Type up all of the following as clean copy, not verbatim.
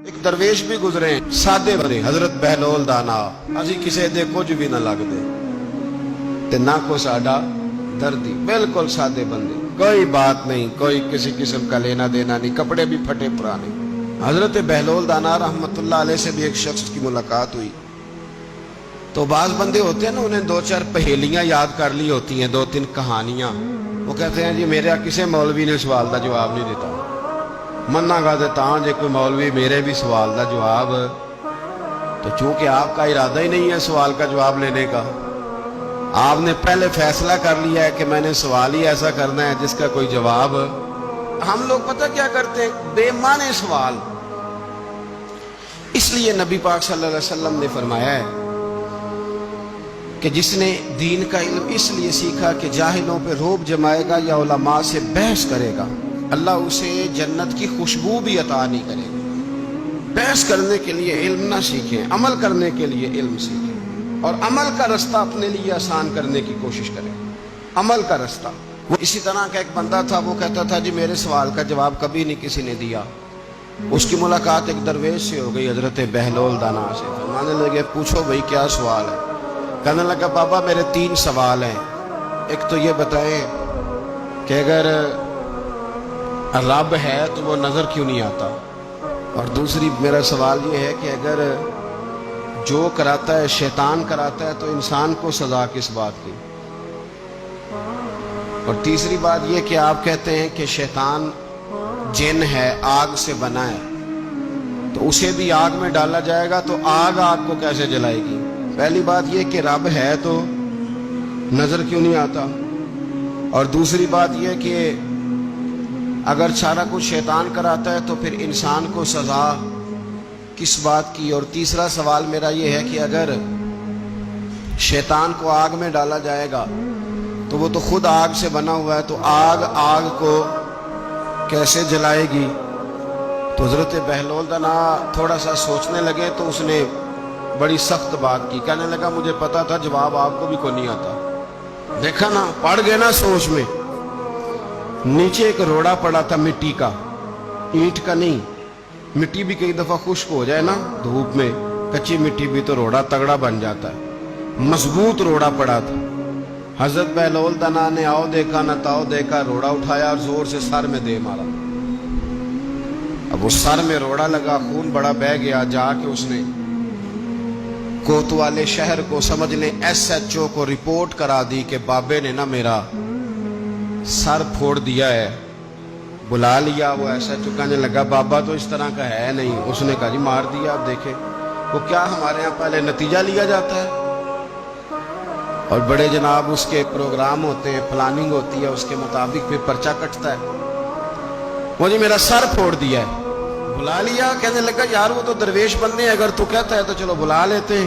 ایک درویش بھی گزرے سادے بندے حضرت بہلول دانا اسی کسے دے کچھ بھی نہ لگ دے تے نہ کو ساڈا دردی، بالکل سادے بندے، کوئی بات نہیں، کوئی کسی قسم کا لینا دینا نہیں، کپڑے بھی پھٹے پرانے۔ حضرت بہلول دانا رحمت اللہ علیہ سے بھی ایک شخص کی ملاقات ہوئی تو بعض بندے ہوتے ہیں نا، انہیں دو چار پہیلیاں یاد کر لی ہوتی ہیں، دو تین کہانیاں، وہ کہتے ہیں جی میرا کسی مولوی نے سوال دا جواب نہیں دیتا، مننا گا دیتا ہوں جی کوئی مولوی میرے بھی سوال دا جواب، تو چونکہ آپ کا ارادہ ہی نہیں ہے سوال کا جواب لینے کا، آپ نے پہلے فیصلہ کر لیا ہے کہ میں نے سوال ہی ایسا کرنا ہے جس کا کوئی جواب، ہم لوگ پتہ کیا کرتے ہیں، بے معنی سوال۔ اس لیے نبی پاک صلی اللہ علیہ وسلم نے فرمایا ہے کہ جس نے دین کا علم اس لیے سیکھا کہ جاہلوں پہ روب جمائے گا یا علماء سے بحث کرے گا، اللہ اسے جنت کی خوشبو بھی عطا نہیں کرے گا۔ بحث کرنے کے لیے علم نہ سیکھیں، عمل کرنے کے لیے علم سیکھیں، اور عمل کا رستہ اپنے لیے آسان کرنے کی کوشش کریں، عمل کا رستہ۔ وہ اسی طرح کا ایک بندہ تھا، وہ کہتا تھا جی میرے سوال کا جواب کبھی نہیں کسی نے دیا۔ اس کی ملاقات ایک درویش سے ہو گئی، حضرت بہلول دانا سے، فرمانے لگے پوچھو بھئی کیا سوال ہے؟ کہنے لگا بابا میرے 3 سوال ہیں، ایک تو یہ بتائیں کہ اگر رب ہے تو وہ نظر کیوں نہیں آتا، اور دوسری میرا سوال یہ ہے کہ اگر جو کراتا ہے شیطان کراتا ہے تو انسان کو سزا کس بات کی، اور تیسری بات یہ کہ آپ کہتے ہیں کہ شیطان جن ہے، آگ سے بنا ہے، تو اسے بھی آگ میں ڈالا جائے گا تو آگ کو کیسے جلائے گی؟ پہلی بات یہ کہ رب ہے تو نظر کیوں نہیں آتا، اور دوسری بات یہ کہ اگر سارا کچھ شیطان کراتا ہے تو پھر انسان کو سزا کس بات کی، اور تیسرا سوال میرا یہ ہے کہ اگر شیطان کو آگ میں ڈالا جائے گا تو وہ تو خود آگ سے بنا ہوا ہے، تو آگ کو کیسے جلائے گی؟ تو حضرت بہلول دانا تھوڑا سا سوچنے لگے تو اس نے بڑی سخت بات کی، کہنے لگا مجھے پتا تھا جواب آپ کو بھی کوئی نہیں آتا۔ دیکھا نا، پڑ گئے نا سوچ میں۔ نیچے ایک روڑا پڑا تھا مٹی کا، اینٹ کا نہیں، مٹی بھی کئی دفعہ خشک ہو جائے نا دھوپ میں، کچی مٹی بھی تو روڑا تگڑا بن جاتا ہے، مضبوط روڑا پڑا تھا۔ حضرت بہلول دانا نے آؤ دیکھا نہ تاؤ دیکھا، روڑا اٹھایا اور زور سے سر میں دے مارا۔ اب وہ سر میں روڑا لگا، خون بڑا بہہ گیا، جا کے اس نے کوتوالے شہر کو، سمجھ لیں SHO کو رپورٹ کرا دی کہ بابے نے نا میرا سر پھوڑ دیا ہے۔ بلا لیا، وہ SHO کہنے لگا بابا تو اس طرح کا ہے نہیں، اس نے کہا جی مار دیا۔ اب دیکھیں وہ کیا ہمارے ہاں پہلے نتیجہ لیا جاتا ہے، اور بڑے جناب اس کے پروگرام ہوتے ہیں، پلاننگ ہوتی ہے، اس کے مطابق پھر پرچہ کٹتا ہے۔ وہ جی میرا سر پھوڑ دیا ہے، بلا لیا۔ کہنے لگا یار وہ تو درویش بندے ہیں، اگر تو کہتا ہے تو چلو بلا لیتے ہیں۔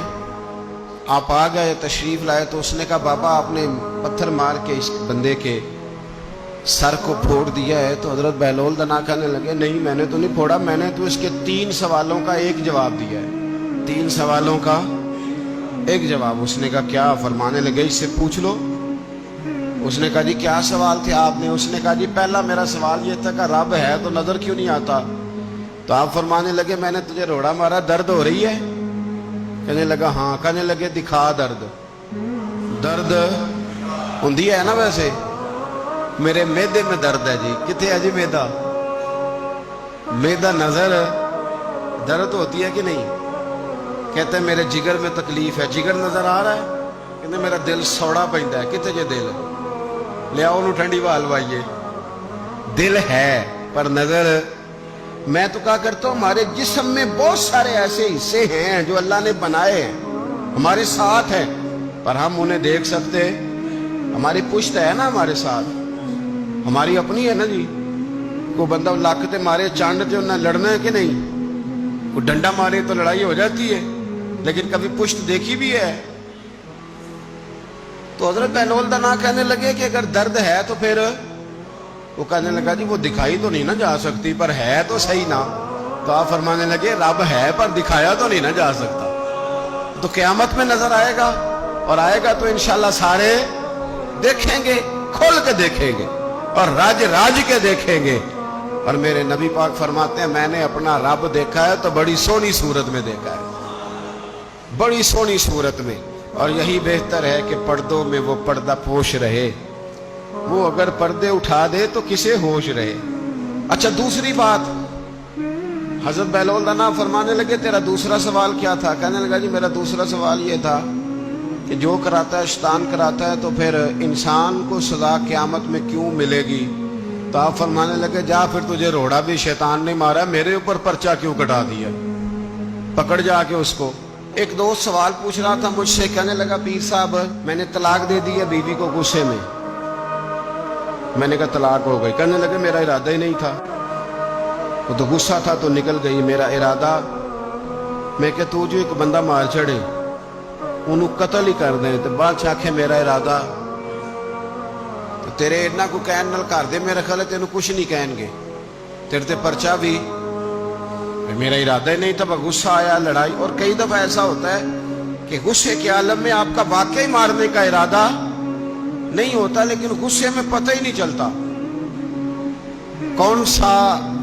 آپ آ گئے، تشریف لائے، تو اس نے کہا بابا آپ نے پتھر مار کے اس بندے کے سر کو پھوڑ دیا ہے۔ تو حضرت بہلول دانا کہنے لگے نہیں میں نے تو نہیں پھوڑا، میں نے تو اس کے 3 سوالوں کا ایک جواب دیا ہے، 3 سوالوں کا ایک جواب۔ اس نے کہا کیا؟ فرمانے لگے اس سے پوچھ لو۔ اس نے کہا جی کیا سوال تھے آپ نے؟ اس نے کہا جی پہلا میرا سوال یہ تھا کہ رب ہے تو نظر کیوں نہیں آتا؟ تو آپ فرمانے لگے میں نے تجھے روڑا مارا، درد ہو رہی ہے؟ کہنے لگا ہاں۔ کہنے لگے دکھا درد۔ درد ہوندی ہے نا ویسے؟ میرے میدے میں درد ہے جی۔ کتنے ہے جی میدا؟ میدا نظر درد ہوتی ہے کہ نہیں؟ کہتے ہیں میرے جگر میں تکلیف ہے، جگر نظر آ رہا ہے؟ کہتے میرا دل سوڑا پہنتا ہے، کتنے جے دل لے آؤ انہوں ٹھنڈی بال وائیے۔ دل ہے پر نظر۔ میں تو کہا کرتا ہوں ہمارے جسم میں بہت سارے ایسے حصے ہیں جو اللہ نے بنائے ہیں، ہمارے ساتھ ہیں، پر ہم انہیں دیکھ سکتے۔ ہماری پشت ہے نا ہمارے ساتھ، ہماری اپنی ہے نا جی۔ کوئی بندہ لاکتے مارے چانڈ جو نہ لڑنا ہے کہ نہیں، کوئی ڈنڈا مارے تو لڑائی ہو جاتی ہے، لیکن کبھی پشت دیکھی بھی ہے؟ تو حضرت بہلول دانا کہنے لگے کہ اگر درد ہے تو پھر، وہ کہنے لگا جی وہ دکھائی تو نہیں نہ جا سکتی پر ہے تو صحیح نا۔ تو آپ فرمانے لگے رب ہے پر دکھایا تو نہیں نہ جا سکتا، تو قیامت میں نظر آئے گا، اور آئے گا تو انشاءاللہ سارے دیکھیں گے، کھول کے دیکھیں گے اور راج کے دیکھیں گے، اور میرے نبی پاک فرماتے ہیں میں نے اپنا رب دیکھا ہے تو بڑی سونی صورت میں دیکھا ہے، بڑی سونی صورت میں، اور یہی بہتر ہے کہ پردوں میں وہ پردہ پوش رہے، وہ اگر پردے اٹھا دے تو کسے ہوش رہے۔ اچھا دوسری بات، حضرت بہلول دانا فرمانے لگے تیرا دوسرا سوال کیا تھا؟ کہنے لگا جی میرا دوسرا سوال یہ تھا کہ جو کراتا ہے شیطان کراتا ہے تو پھر انسان کو سزا قیامت میں کیوں ملے گی؟ تو آپ فرمانے لگے جا پھر تجھے روڑا بھی شیطان نے مارا، میرے اوپر پرچہ کیوں کٹا دیا؟ پکڑ جا کے اس کو۔ ایک دوست سوال پوچھ رہا تھا مجھ سے، کہنے لگا پیر صاحب میں نے طلاق دے دی ہے بیوی کو غصے میں۔ میں نے کہا طلاق ہو گئی؟ کہنے لگے میرا ارادہ ہی نہیں تھا، وہ تو غصہ تھا تو نکل گئی، میرا ارادہ۔ میں کہ تو جو ایک بندہ مار چڑے انہوں قتل ہی کر دیں تو بعد چاکھے میرا ارادہ، تو تیرے اتنا کو کہن نل کر دے، میرا خیال ہے تینوں کچھ نہیں کہیں گے، تیرے تے پرچہ بھی، میرا ارادہ ہی نہیں تھا، غصہ آیا لڑائی۔ اور کئی دفعہ ایسا ہوتا ہے کہ غصے کے عالم میں آپ کا واقعی مارنے کا ارادہ نہیں ہوتا، لیکن غصے میں پتہ ہی نہیں چلتا کون سا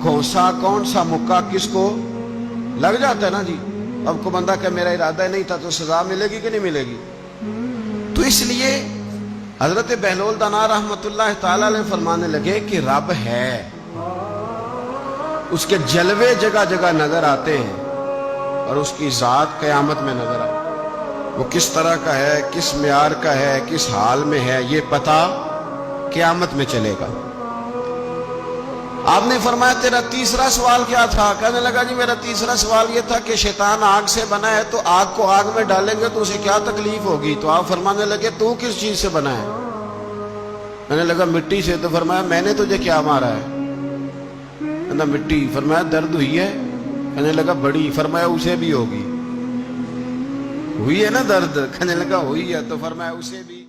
گھونسا کون سا مکہ کس کو لگ جاتا ہے نا جی۔ اب کو بندہ کہ میرا ارادہ ہی نہیں تھا تو سزا ملے گی کہ نہیں ملے گی؟ تو اس لیے حضرت بہلول دانا رحمت اللہ تعالی علیہ فرمانے لگے کہ رب ہے، اس کے جلوے جگہ جگہ نظر آتے ہیں اور اس کی ذات قیامت میں نظر آتی ہے۔ وہ کس طرح کا ہے، کس معیار کا ہے، کس حال میں ہے، یہ پتہ قیامت میں چلے گا۔ آپ نے فرمایا تیرا تیسرا سوال کیا تھا؟ کہنے لگا جی میرا تیسرا سوال یہ تھا کہ شیطان آگ سے بنا ہے تو آگ کو آگ میں ڈالیں گے تو اسے کیا تکلیف ہوگی؟ تو آپ فرمانے لگے تو کس چیز سے بنا ہے؟ کہنے لگا مٹی سے۔ تو فرمایا میں نے تجھے کیا مارا ہے؟ کہنا مٹی۔ فرمایا درد ہوئی ہے؟ کہنے لگا بڑی۔ فرمایا اسے بھی ہوگی، ہوئی ہے نا درد؟ کہنے لگا ہوئی ہے۔ تو فرمایا اسے بھی